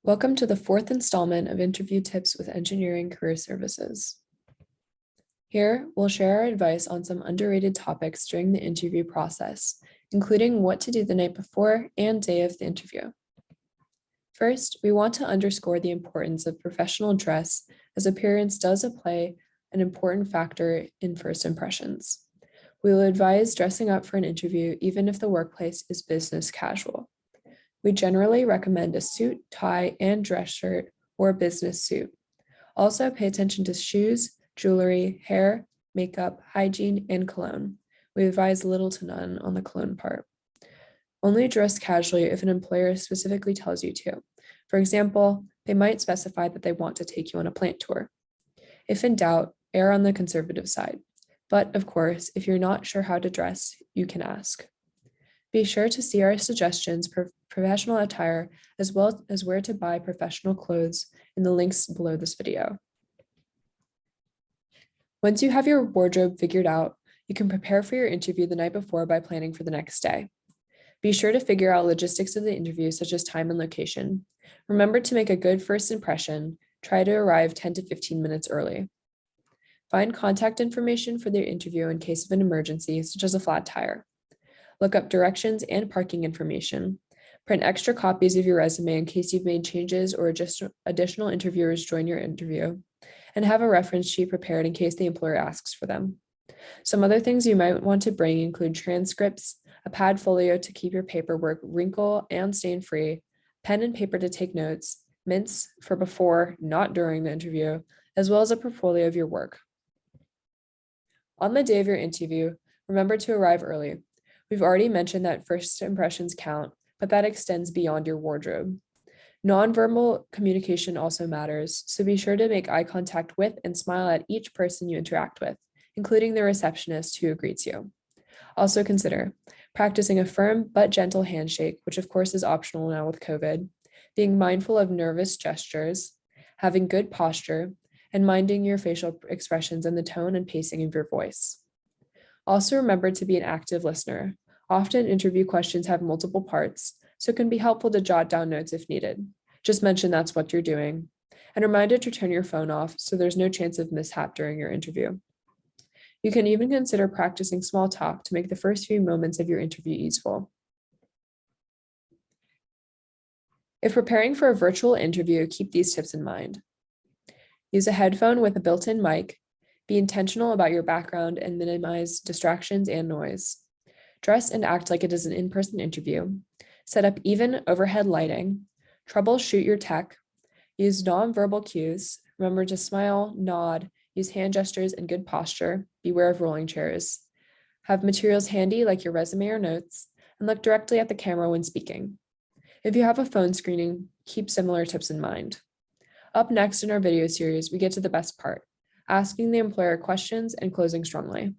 Welcome to the fourth installment of Interview Tips with Engineering Career Services. Here, we'll share our advice on some underrated topics during the interview process, including what to do the night before and day of the interview. First, we want to underscore the importance of professional dress, as appearance does play an important factor in first impressions. We will advise dressing up for an interview even if the workplace is business casual. We generally recommend a suit, tie, and dress shirt or business suit. Also, pay attention to shoes, jewelry, hair, makeup, hygiene, and cologne. We advise little to none on the cologne part. Only dress casually if an employer specifically tells you to. For example, they might specify that they want to take you on a plant tour. If in doubt, err on the conservative side. But of course, if you're not sure how to dress, you can ask. Be sure to see our suggestions for professional attire, as well as where to buy professional clothes in the links below this video. Once you have your wardrobe figured out, you can prepare for your interview the night before by planning for the next day. Be sure to figure out logistics of the interview, such as time and location. Remember to make a good first impression. Try to arrive 10 to 15 minutes early. Find contact information for the interview in case of an emergency, such as a flat tire. Look up directions and parking information. Print extra copies of your resume in case you've made changes or additional interviewers join your interview, and have a reference sheet prepared in case the employer asks for them. Some other things you might want to bring include transcripts, a pad folio to keep your paperwork wrinkle and stain free, pen and paper to take notes, mints for before, not during the interview, as well as a portfolio of your work. On the day of your interview, remember to arrive early. We've already mentioned that first impressions count, but that extends beyond your wardrobe. Nonverbal communication also matters, so be sure to make eye contact with and smile at each person you interact with, including the receptionist who greets you. Also consider practicing a firm but gentle handshake, which of course is optional now with COVID, being mindful of nervous gestures, having good posture, and minding your facial expressions and the tone and pacing of your voice. Also remember to be an active listener. Often interview questions have multiple parts, so it can be helpful to jot down notes if needed. Just mention that's what you're doing. And reminder to turn your phone off so there's no chance of mishap during your interview. You can even consider practicing small talk to make the first few moments of your interview easeful. If preparing for a virtual interview, keep these tips in mind. Use a headphone with a built-in mic. Be intentional about your background and minimize distractions and noise. Dress and act like it is an in-person interview. Set up even overhead lighting. Troubleshoot your tech. Use nonverbal cues. Remember to smile, nod, use hand gestures and good posture. Beware of rolling chairs. Have materials handy like your resume or notes, and look directly at the camera when speaking. If you have a phone screening, keep similar tips in mind. Up next in our video series, we get to the best part, asking the employer questions and closing strongly.